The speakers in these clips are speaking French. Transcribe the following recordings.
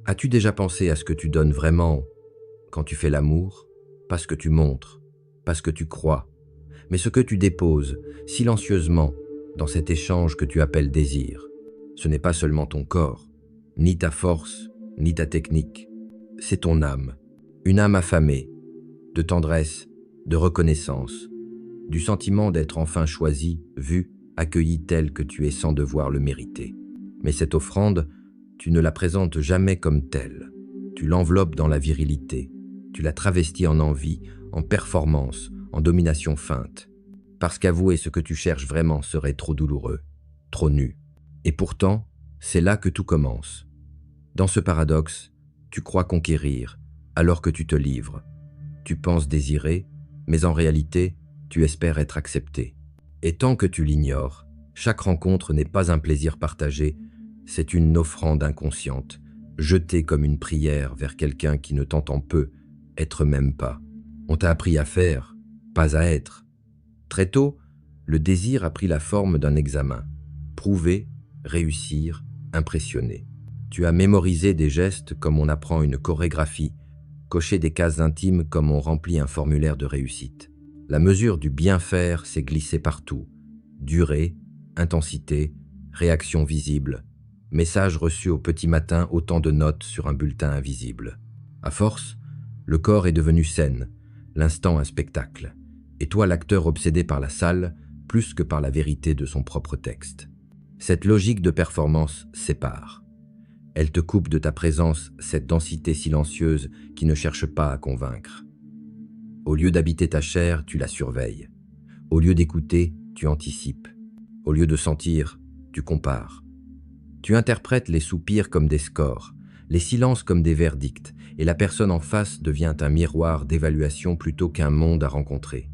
As-tu déjà pensé à ce que tu donnes vraiment quand tu fais l'amour? Pas ce que tu montres, pas ce que tu crois, mais ce que tu déposes silencieusement dans cet échange que tu appelles désir. Ce n'est pas seulement ton corps, ni ta force, ni ta technique. C'est ton âme, une âme affamée, de tendresse, de reconnaissance, du sentiment d'être enfin choisi, vu, accueilli tel que tu es sans devoir le mériter. Mais cette offrande, tu ne la présentes jamais comme telle. Tu l'enveloppes dans la virilité, tu la travestis en envie, en performance, en domination feinte. Parce qu'avouer ce que tu cherches vraiment serait trop douloureux, trop nu. Et pourtant, c'est là que tout commence. Dans ce paradoxe, tu crois conquérir, alors que tu te livres. Tu penses désirer, mais en réalité, tu espères être accepté. Et tant que tu l'ignores, chaque rencontre n'est pas un plaisir partagé, c'est une offrande inconsciente, jetée comme une prière vers quelqu'un qui ne t'entend peu, être même pas. On t'a appris à faire, pas à être. Très tôt, le désir a pris la forme d'un examen. Prouver, réussir, impressionner. Tu as mémorisé des gestes comme on apprend une chorégraphie, coché des cases intimes comme on remplit un formulaire de réussite. La mesure du bien faire s'est glissée partout. Durée, intensité, réaction visible, message reçu au petit matin, autant de notes sur un bulletin invisible. À force, le corps est devenu scène, l'instant un spectacle. Et toi l'acteur obsédé par la salle, plus que par la vérité de son propre texte. Cette logique de performance sépare. Elle te coupe de ta présence cette densité silencieuse qui ne cherche pas à convaincre. Au lieu d'habiter ta chair, tu la surveilles. Au lieu d'écouter, tu anticipes. Au lieu de sentir, tu compares. Tu interprètes les soupirs comme des scores, les silences comme des verdicts, et la personne en face devient un miroir d'évaluation plutôt qu'un monde à rencontrer.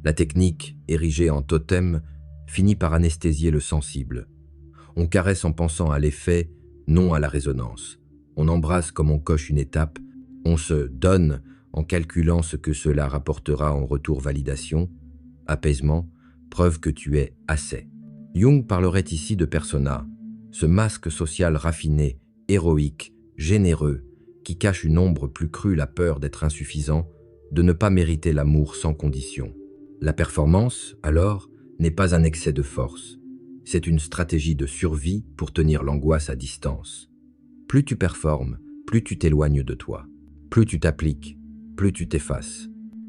La technique, érigée en totem, finit par anesthésier le sensible. On caresse en pensant à l'effet, non à la résonance. On embrasse comme on coche une étape, on se donne en calculant ce que cela rapportera en retour validation, apaisement, preuve que tu es assez. Jung parlerait ici de persona, ce masque social raffiné, héroïque, généreux, qui cache une ombre plus crue, la peur d'être insuffisant, de ne pas mériter l'amour sans condition. La performance, alors, n'est pas un excès de force. C'est une stratégie de survie pour tenir l'angoisse à distance. Plus tu performes, plus tu t'éloignes de toi. Plus tu t'appliques, plus tu t'effaces.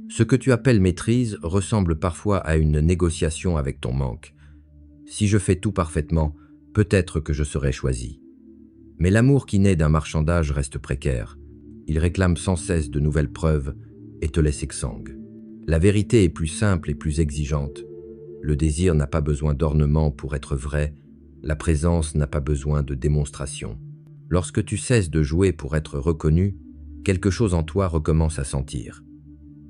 Ce que tu appelles maîtrise ressemble parfois à une négociation avec ton manque. Si je fais tout parfaitement, peut-être que je serai choisi. Mais l'amour qui naît d'un marchandage reste précaire. Il réclame sans cesse de nouvelles preuves et te laisse exsangue. La vérité est plus simple et plus exigeante. Le désir n'a pas besoin d'ornement pour être vrai, la présence n'a pas besoin de démonstration. Lorsque tu cesses de jouer pour être reconnu, quelque chose en toi recommence à sentir.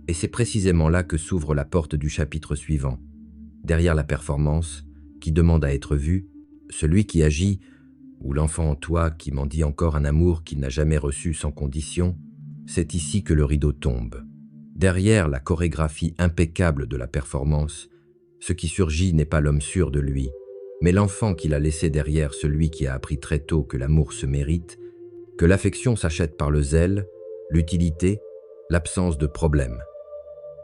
Et c'est précisément là que s'ouvre la porte du chapitre suivant. Derrière la performance, qui demande à être vu, celui qui agit, ou l'enfant en toi qui m'en dit encore un amour qu'il n'a jamais reçu sans condition, c'est ici que le rideau tombe. Derrière la chorégraphie impeccable de la performance, ce qui surgit n'est pas l'homme sûr de lui, mais l'enfant qu'il a laissé derrière, celui qui a appris très tôt que l'amour se mérite, que l'affection s'achète par le zèle, l'utilité, l'absence de problème.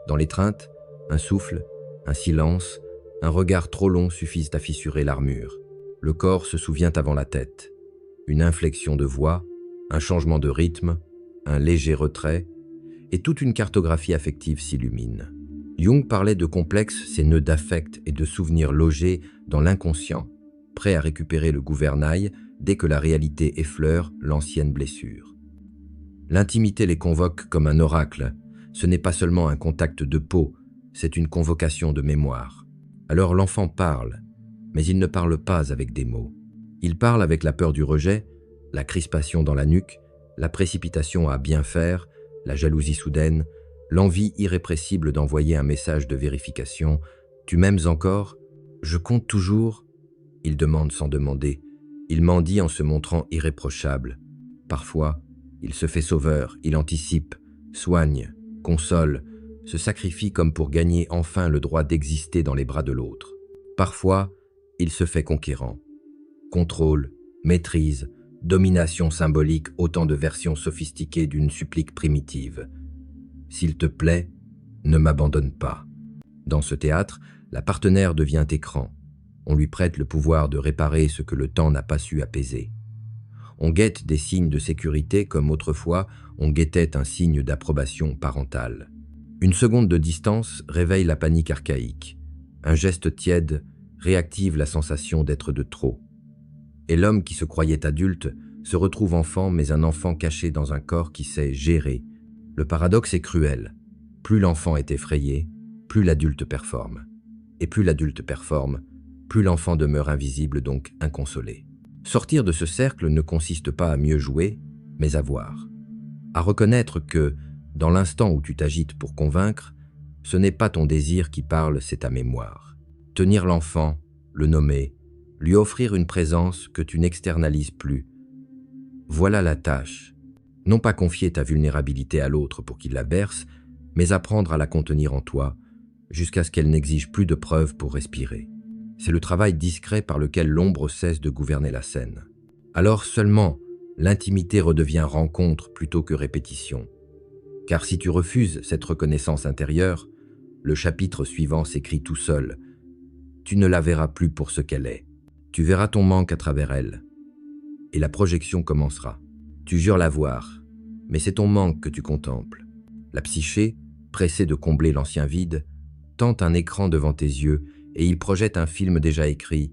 Dans l'étreinte, un souffle, un silence, un regard trop long suffisent à fissurer l'armure. Le corps se souvient avant la tête. Une inflexion de voix, un changement de rythme, un léger retrait, et toute une cartographie affective s'illumine. Jung parlait de complexes, ces nœuds d'affect et de souvenirs logés dans l'inconscient, prêts à récupérer le gouvernail dès que la réalité effleure l'ancienne blessure. L'intimité les convoque comme un oracle. Ce n'est pas seulement un contact de peau, c'est une convocation de mémoire. Alors l'enfant parle, mais il ne parle pas avec des mots. Il parle avec la peur du rejet, la crispation dans la nuque, la précipitation à bien faire, la jalousie soudaine, l'envie irrépressible d'envoyer un message de vérification. « Tu m'aimes encore ? Je compte toujours ?» Il demande sans demander. Il mendie en se montrant irréprochable. Parfois, il se fait sauveur, il anticipe, soigne, console, se sacrifie comme pour gagner enfin le droit d'exister dans les bras de l'autre. Parfois, il se fait conquérant. Contrôle, maîtrise, domination symbolique, autant de versions sophistiquées d'une supplique primitive. S'il te plaît, ne m'abandonne pas. Dans ce théâtre, la partenaire devient écran. On lui prête le pouvoir de réparer ce que le temps n'a pas su apaiser. On guette des signes de sécurité comme autrefois on guettait un signe d'approbation parentale. Une seconde de distance réveille la panique archaïque. Un geste tiède réactive la sensation d'être de trop. Et l'homme qui se croyait adulte se retrouve enfant, mais un enfant caché dans un corps qui sait gérer. Le paradoxe est cruel. Plus l'enfant est effrayé, plus l'adulte performe. Et plus l'adulte performe, plus l'enfant demeure invisible, donc inconsolé. Sortir de ce cercle ne consiste pas à mieux jouer, mais à voir. À reconnaître que, dans l'instant où tu t'agites pour convaincre, ce n'est pas ton désir qui parle, c'est ta mémoire. Tenir l'enfant, le nommer, lui offrir une présence que tu n'externalises plus. Voilà la tâche. Non pas confier ta vulnérabilité à l'autre pour qu'il la berce, mais apprendre à la contenir en toi, jusqu'à ce qu'elle n'exige plus de preuves pour respirer. C'est le travail discret par lequel l'ombre cesse de gouverner la scène. Alors seulement, l'intimité redevient rencontre plutôt que répétition. Car si tu refuses cette reconnaissance intérieure, le chapitre suivant s'écrit tout seul. Tu ne la verras plus pour ce qu'elle est. Tu verras ton manque à travers elle. Et la projection commencera. Tu jures la voir, mais c'est ton manque que tu contemples. La psyché, pressée de combler l'ancien vide, tente un écran devant tes yeux et il projette un film déjà écrit.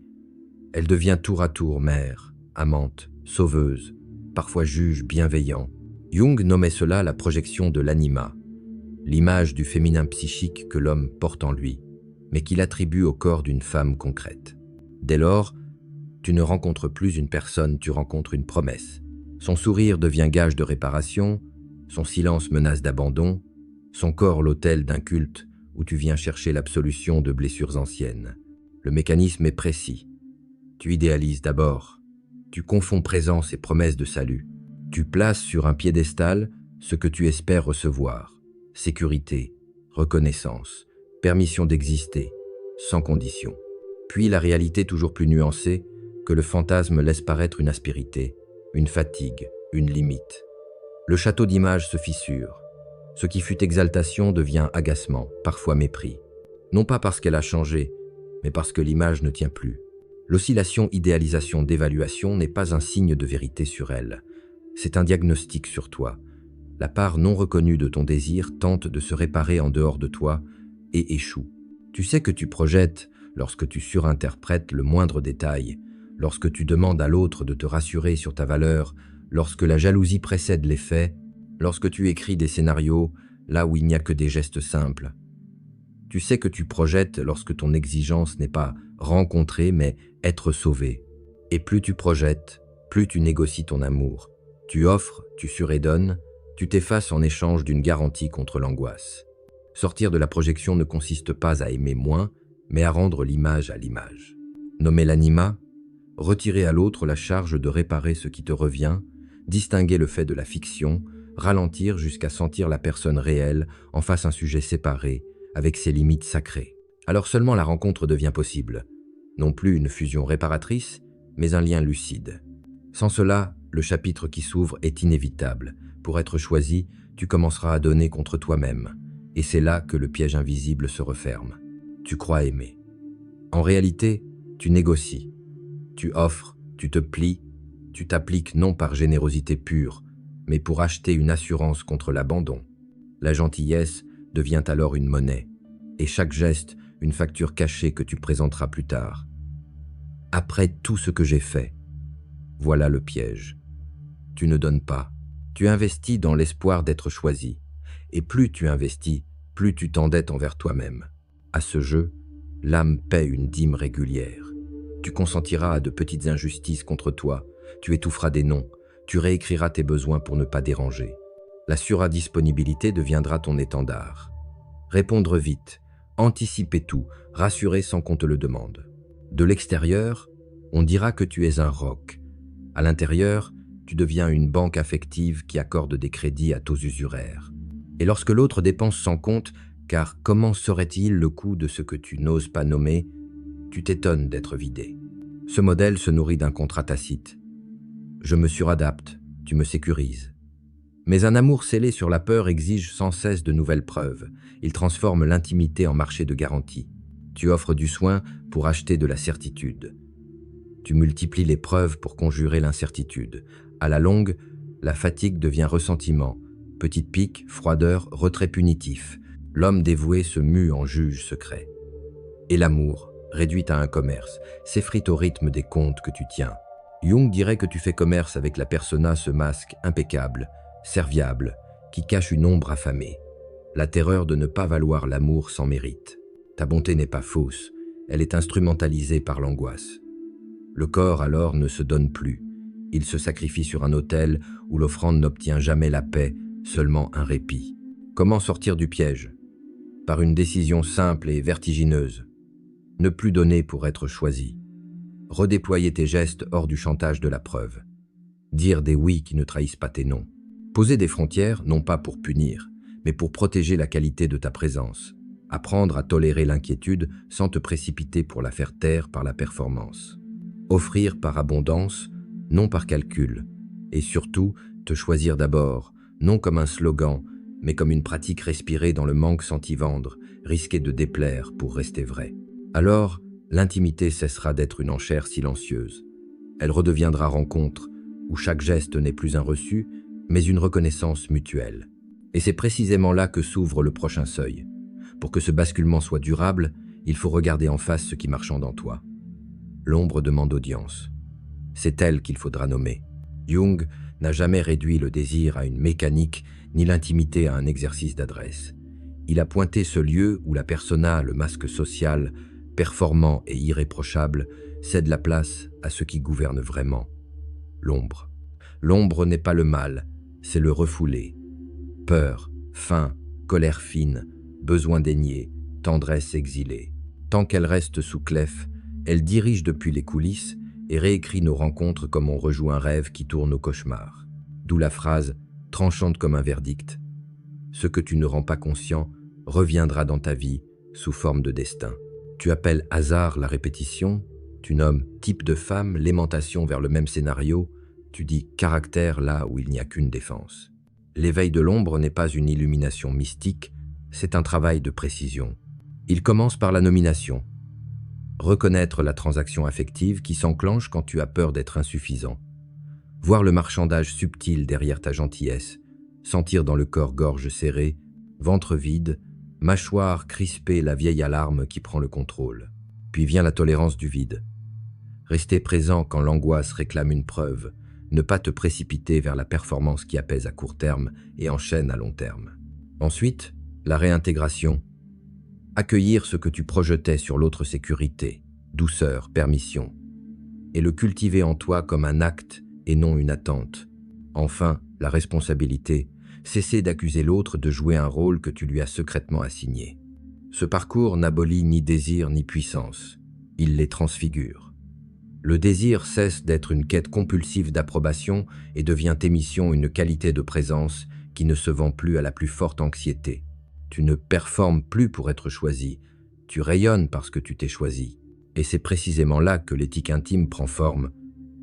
Elle devient tour à tour mère, amante, sauveuse, parfois juge bienveillant. Jung nommait cela la projection de l'anima, l'image du féminin psychique que l'homme porte en lui, mais qu'il attribue au corps d'une femme concrète. Dès lors, tu ne rencontres plus une personne, tu rencontres une promesse. Son sourire devient gage de réparation, son silence menace d'abandon, son corps l'autel d'un culte où tu viens chercher l'absolution de blessures anciennes. Le mécanisme est précis. Tu idéalises d'abord. Tu confonds présence et promesse de salut. Tu places sur un piédestal ce que tu espères recevoir. Sécurité, reconnaissance, permission d'exister, sans condition. Puis la réalité toujours plus nuancée, que le fantasme laisse paraître une aspérité, une fatigue, une limite. Le château d'images se fissure. Ce qui fut exaltation devient agacement, parfois mépris. Non pas parce qu'elle a changé, mais parce que l'image ne tient plus. L'oscillation idéalisation-dévaluation n'est pas un signe de vérité sur elle. C'est un diagnostic sur toi. La part non reconnue de ton désir tente de se réparer en dehors de toi et échoue. Tu sais que tu projettes lorsque tu surinterprètes le moindre détail, lorsque tu demandes à l'autre de te rassurer sur ta valeur, lorsque la jalousie précède les faits, lorsque tu écris des scénarios là où il n'y a que des gestes simples. Tu sais que tu projettes lorsque ton exigence n'est pas rencontrer mais être sauvé. Et plus tu projettes, plus tu négocies ton amour. Tu offres, tu surédonnes, tu t'effaces en échange d'une garantie contre l'angoisse. Sortir de la projection ne consiste pas à aimer moins, mais à rendre l'image à l'image. Nommer l'anima, retirer à l'autre la charge de réparer ce qui te revient, distinguer le fait de la fiction, ralentir jusqu'à sentir la personne réelle en face un sujet séparé, avec ses limites sacrées. Alors seulement la rencontre devient possible. Non plus une fusion réparatrice, mais un lien lucide. Sans cela, le chapitre qui s'ouvre est inévitable. Pour être choisi, tu commenceras à donner contre toi-même. Et c'est là que le piège invisible se referme. Tu crois aimer. En réalité, tu négocies. Tu offres, tu te plies, tu t'appliques non par générosité pure, mais pour acheter une assurance contre l'abandon. La gentillesse devient alors une monnaie, et chaque geste, une facture cachée que tu présenteras plus tard. Après tout ce que j'ai fait, voilà le piège. Tu ne donnes pas, tu investis dans l'espoir d'être choisi, et plus tu investis, plus tu t'endettes envers toi-même. À ce jeu, l'âme paie une dîme régulière. Tu consentiras à de petites injustices contre toi, tu étoufferas des noms, tu réécriras tes besoins pour ne pas déranger. La suradisponibilité deviendra ton étendard. Répondre vite, anticiper tout, rassurer sans qu'on te le demande. De l'extérieur, on dira que tu es un roc. À l'intérieur, tu deviens une banque affective qui accorde des crédits à taux usuraires. Et lorsque l'autre dépense sans compte, car comment saurait-il le coût de ce que tu n'oses pas nommer, tu t'étonnes d'être vidé. Ce modèle se nourrit d'un contrat tacite. Je me suradapte, tu me sécurises. Mais un amour scellé sur la peur exige sans cesse de nouvelles preuves. Il transforme l'intimité en marché de garantie. Tu offres du soin pour acheter de la certitude. Tu multiplies les preuves pour conjurer l'incertitude. À la longue, la fatigue devient ressentiment. Petite pique, froideur, retrait punitif. L'homme dévoué se mue en juge secret. Et l'amour, réduit à un commerce, s'effrite au rythme des comptes que tu tiens. Jung dirait que tu fais commerce avec la persona ce masque impeccable, serviable, qui cache une ombre affamée. La terreur de ne pas valoir l'amour sans mérite. Ta bonté n'est pas fausse, elle est instrumentalisée par l'angoisse. Le corps alors ne se donne plus. Il se sacrifie sur un autel où l'offrande n'obtient jamais la paix, seulement un répit. Comment sortir du piège? Par une décision simple et vertigineuse. Ne plus donner pour être choisi. Redéployer tes gestes hors du chantage de la preuve. Dire des oui qui ne trahissent pas tes non. Poser des frontières, non pas pour punir, mais pour protéger la qualité de ta présence. Apprendre à tolérer l'inquiétude sans te précipiter pour la faire taire par la performance. Offrir par abondance, non par calcul. Et surtout, te choisir d'abord, non comme un slogan, mais comme une pratique respirée dans le manque sans t'y vendre, risquer de déplaire pour rester vrai. Alors, l'intimité cessera d'être une enchère silencieuse. Elle redeviendra rencontre, où chaque geste n'est plus un reçu, mais une reconnaissance mutuelle. Et c'est précisément là que s'ouvre le prochain seuil. Pour que ce basculement soit durable, il faut regarder en face ce qui marchande en toi. L'ombre demande audience. C'est elle qu'il faudra nommer. Jung n'a jamais réduit le désir à une mécanique, ni l'intimité à un exercice d'adresse. Il a pointé ce lieu où la persona, le masque social, performant et irréprochable, cède la place à ce qui gouverne vraiment. L'ombre. L'ombre n'est pas le mal, c'est le refoulé. Peur, faim, colère fine, besoin dénié, tendresse exilée. Tant qu'elle reste sous clef, elle dirige depuis les coulisses et réécrit nos rencontres comme on rejoue un rêve qui tourne au cauchemar. D'où la phrase, tranchante comme un verdict. Ce que tu ne rends pas conscient reviendra dans ta vie sous forme de destin. Tu appelles hasard la répétition, tu nommes type de femme l'aimantation vers le même scénario, tu dis caractère là où il n'y a qu'une défense. L'éveil de l'ombre n'est pas une illumination mystique, c'est un travail de précision. Il commence par la nomination. Reconnaître la transaction affective qui s'enclenche quand tu as peur d'être insuffisant. Voir le marchandage subtil derrière ta gentillesse, sentir dans le corps gorge serrée, ventre vide, mâchoire crispée la vieille alarme qui prend le contrôle. Puis vient la tolérance du vide. Rester présent quand l'angoisse réclame une preuve, ne pas te précipiter vers la performance qui apaise à court terme et enchaîne à long terme. Ensuite, la réintégration. Accueillir ce que tu projetais sur l'autre sécurité, douceur, permission, et le cultiver en toi comme un acte et non une attente. Enfin, la responsabilité, cesser d'accuser l'autre de jouer un rôle que tu lui as secrètement assigné. Ce parcours n'abolit ni désir ni puissance, il les transfigure. Le désir cesse d'être une quête compulsive d'approbation et devient émission une qualité de présence qui ne se vend plus à la plus forte anxiété. Tu ne performes plus pour être choisi, tu rayonnes parce que tu t'es choisi. Et c'est précisément là que l'éthique intime prend forme.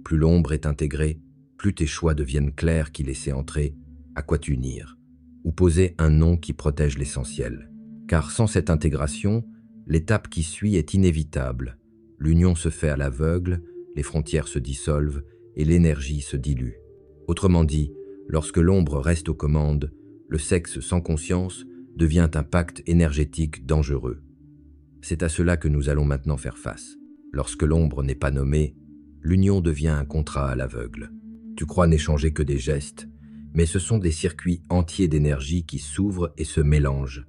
Plus l'ombre est intégrée, plus tes choix deviennent clairs qui laissaient entrer, à quoi t'unir, ou poser un nom qui protège l'essentiel. Car sans cette intégration, l'étape qui suit est inévitable. L'union se fait à l'aveugle, les frontières se dissolvent et l'énergie se dilue. Autrement dit, lorsque l'ombre reste aux commandes, le sexe sans conscience devient un pacte énergétique dangereux. C'est à cela que nous allons maintenant faire face. Lorsque l'ombre n'est pas nommée, l'union devient un contrat à l'aveugle. Tu crois n'échanger que des gestes, mais ce sont des circuits entiers d'énergie qui s'ouvrent et se mélangent.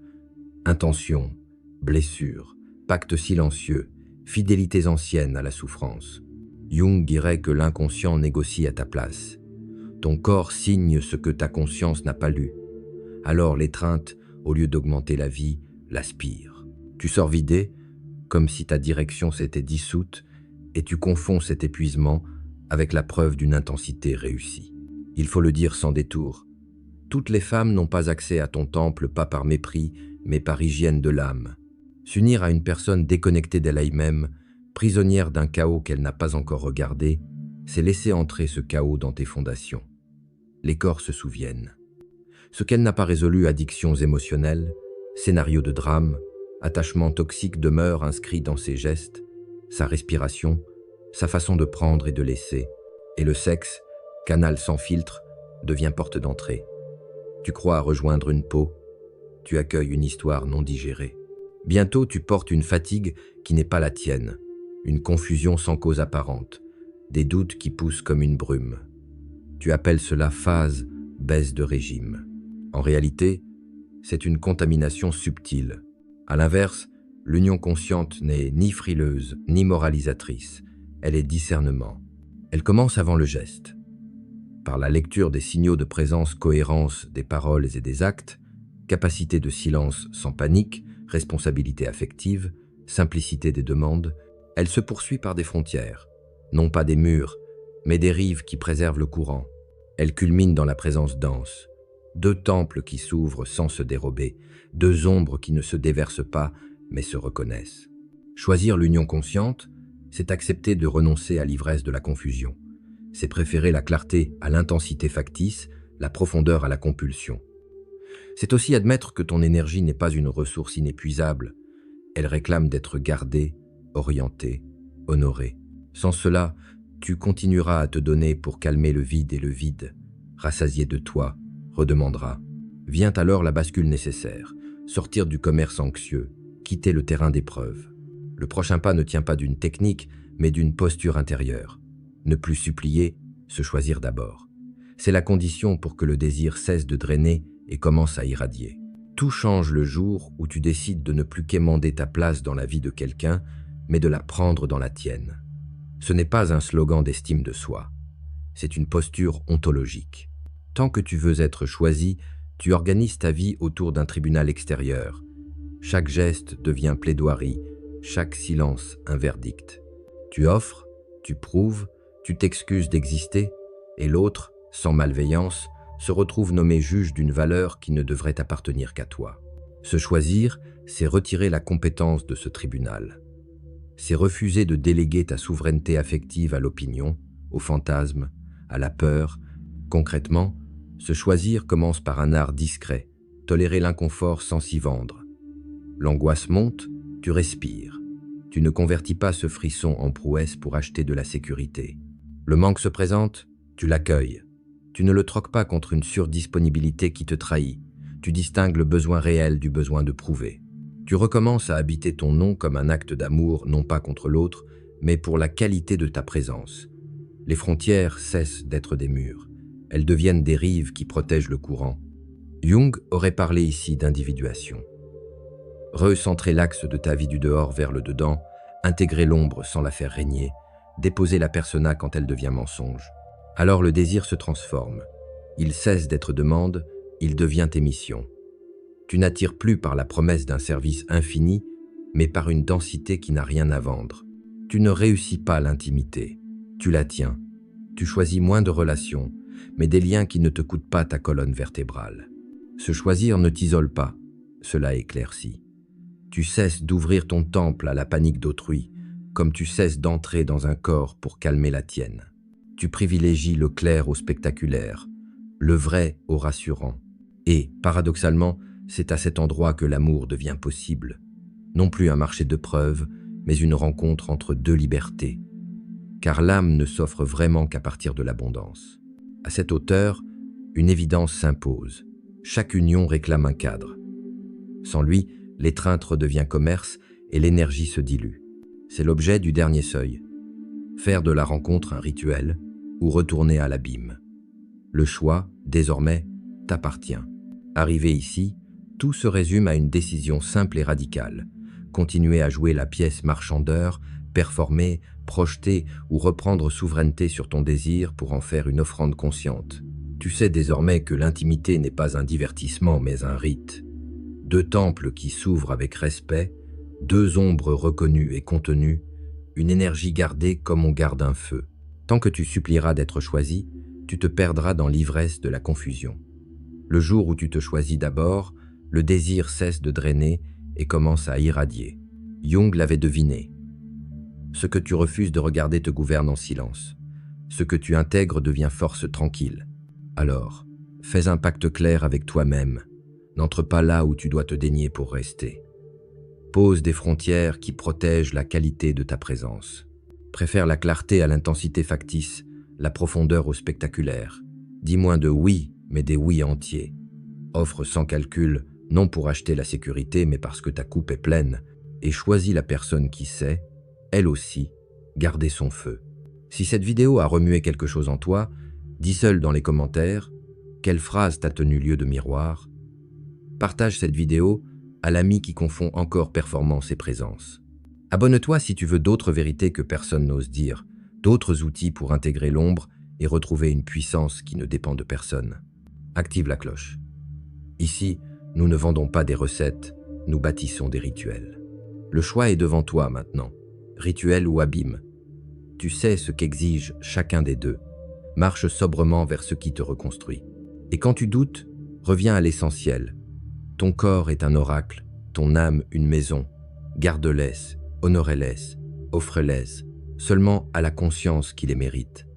Intentions, blessures, pactes silencieux, fidélités anciennes à la souffrance. Jung dirait que l'inconscient négocie à ta place. Ton corps signe ce que ta conscience n'a pas lu. Alors l'étreinte, au lieu d'augmenter la vie, l'aspire. Tu sors vidé, comme si ta direction s'était dissoute, et tu confonds cet épuisement avec la preuve d'une intensité réussie. Il faut le dire sans détour. Toutes les femmes n'ont pas accès à ton temple, pas par mépris, mais par hygiène de l'âme. S'unir à une personne déconnectée d'elle-même, prisonnière d'un chaos qu'elle n'a pas encore regardé, c'est laisser entrer ce chaos dans tes fondations. Les corps se souviennent. Ce qu'elle n'a pas résolu, addictions émotionnelles, scénarios de drame, attachements toxiques demeurent inscrits dans ses gestes, sa respiration, sa façon de prendre et de laisser, et le sexe, canal sans filtre, devient porte d'entrée. Tu crois rejoindre une peau, tu accueilles une histoire non digérée. Bientôt tu portes une fatigue qui n'est pas la tienne, une confusion sans cause apparente, des doutes qui poussent comme une brume. Tu appelles cela phase, baisse de régime. En réalité, c'est une contamination subtile. À l'inverse, l'union consciente n'est ni frileuse, ni moralisatrice. Elle est discernement. Elle commence avant le geste. Par la lecture des signaux de présence, cohérence des paroles et des actes, capacité de silence sans panique, responsabilité affective, simplicité des demandes, elle se poursuit par des frontières, non pas des murs, mais des rives qui préservent le courant. Elle culmine dans la présence dense. Deux temples qui s'ouvrent sans se dérober, deux ombres qui ne se déversent pas, mais se reconnaissent. Choisir l'union consciente, c'est accepter de renoncer à l'ivresse de la confusion. C'est préférer la clarté à l'intensité factice, la profondeur à la compulsion. C'est aussi admettre que ton énergie n'est pas une ressource inépuisable. Elle réclame d'être gardée, orientée, honorée. Sans cela, tu continueras à te donner pour calmer le vide et le vide. Rassasié de toi, redemandera. Vient alors la bascule nécessaire, sortir du commerce anxieux, quitter le terrain d'épreuve. Le prochain pas ne tient pas d'une technique, mais d'une posture intérieure. Ne plus supplier, se choisir d'abord. C'est la condition pour que le désir cesse de drainer et commence à irradier. Tout change le jour où tu décides de ne plus quémander ta place dans la vie de quelqu'un, mais de la prendre dans la tienne. Ce n'est pas un slogan d'estime de soi, c'est une posture ontologique. Tant que tu veux être choisi, tu organises ta vie autour d'un tribunal extérieur. Chaque geste devient plaidoirie, chaque silence un verdict. Tu offres, tu prouves, tu t'excuses d'exister, et l'autre, sans malveillance, se retrouve nommé juge d'une valeur qui ne devrait appartenir qu'à toi. Se choisir, c'est retirer la compétence de ce tribunal. C'est refuser de déléguer ta souveraineté affective à l'opinion, au fantasme, à la peur. Concrètement, se choisir commence par un art discret, tolérer l'inconfort sans s'y vendre. L'angoisse monte, tu respires. Tu ne convertis pas ce frisson en prouesse pour acheter de la sécurité. Le manque se présente, tu l'accueilles. Tu ne le troques pas contre une surdisponibilité qui te trahit. Tu distingues le besoin réel du besoin de prouver. Tu recommences à habiter ton nom comme un acte d'amour, non pas contre l'autre, mais pour la qualité de ta présence. Les frontières cessent d'être des murs. Elles deviennent des rives qui protègent le courant. Jung aurait parlé ici d'individuation. Recentrer l'axe de ta vie du dehors vers le dedans, intégrer l'ombre sans la faire régner, déposer la persona quand elle devient mensonge. Alors le désir se transforme. Il cesse d'être demande, il devient émission. Tu n'attires plus par la promesse d'un service infini, mais par une densité qui n'a rien à vendre. Tu ne réussis pas l'intimité, tu la tiens. Tu choisis moins de relations, mais des liens qui ne te coûtent pas ta colonne vertébrale. Se choisir ne t'isole pas, cela éclaircit. Tu cesses d'ouvrir ton temple à la panique d'autrui, comme tu cesses d'entrer dans un corps pour calmer la tienne. Tu privilégies le clair au spectaculaire, le vrai au rassurant. Et, paradoxalement, c'est à cet endroit que l'amour devient possible. Non plus un marché de preuves, mais une rencontre entre deux libertés. Car l'âme ne s'offre vraiment qu'à partir de l'abondance. À cette hauteur, une évidence s'impose. Chaque union réclame un cadre. Sans lui, l'étreinte redevient commerce et l'énergie se dilue. C'est l'objet du dernier seuil. Faire de la rencontre un rituel ou retourner à l'abîme. Le choix, désormais, t'appartient. Arrivé ici, tout se résume à une décision simple et radicale. Continuer à jouer la pièce marchandeur, performer, projeter ou reprendre souveraineté sur ton désir pour en faire une offrande consciente. Tu sais désormais que l'intimité n'est pas un divertissement mais un rite. Deux temples qui s'ouvrent avec respect, deux ombres reconnues et contenues, une énergie gardée comme on garde un feu. Tant que tu supplieras d'être choisi, tu te perdras dans l'ivresse de la confusion. Le jour où tu te choisis d'abord, le désir cesse de drainer et commence à irradier. Jung l'avait deviné. Ce que tu refuses de regarder te gouverne en silence. Ce que tu intègres devient force tranquille. Alors, fais un pacte clair avec toi-même. N'entre pas là où tu dois te dénier pour rester. Pose des frontières qui protègent la qualité de ta présence. Préfère la clarté à l'intensité factice, la profondeur au spectaculaire. Dis moins de oui, mais des oui entiers. Offre sans calcul, non pour acheter la sécurité, mais parce que ta coupe est pleine, et choisis la personne qui sait, elle aussi, garder son feu. Si cette vidéo a remué quelque chose en toi, dis seul dans les commentaires quelle phrase t'a tenu lieu de miroir. Partage cette vidéo à l'ami qui confond encore performance et présence. Abonne-toi si tu veux d'autres vérités que personne n'ose dire, d'autres outils pour intégrer l'ombre et retrouver une puissance qui ne dépend de personne. Active la cloche. Ici, nous ne vendons pas des recettes, nous bâtissons des rituels. Le choix est devant toi maintenant, rituel ou abîme. Tu sais ce qu'exige chacun des deux. Marche sobrement vers ce qui te reconstruit. Et quand tu doutes, reviens à l'essentiel. Ton corps est un oracle, ton âme une maison. Garde-les, honore-les, offre-les, seulement à la conscience qui les mérite.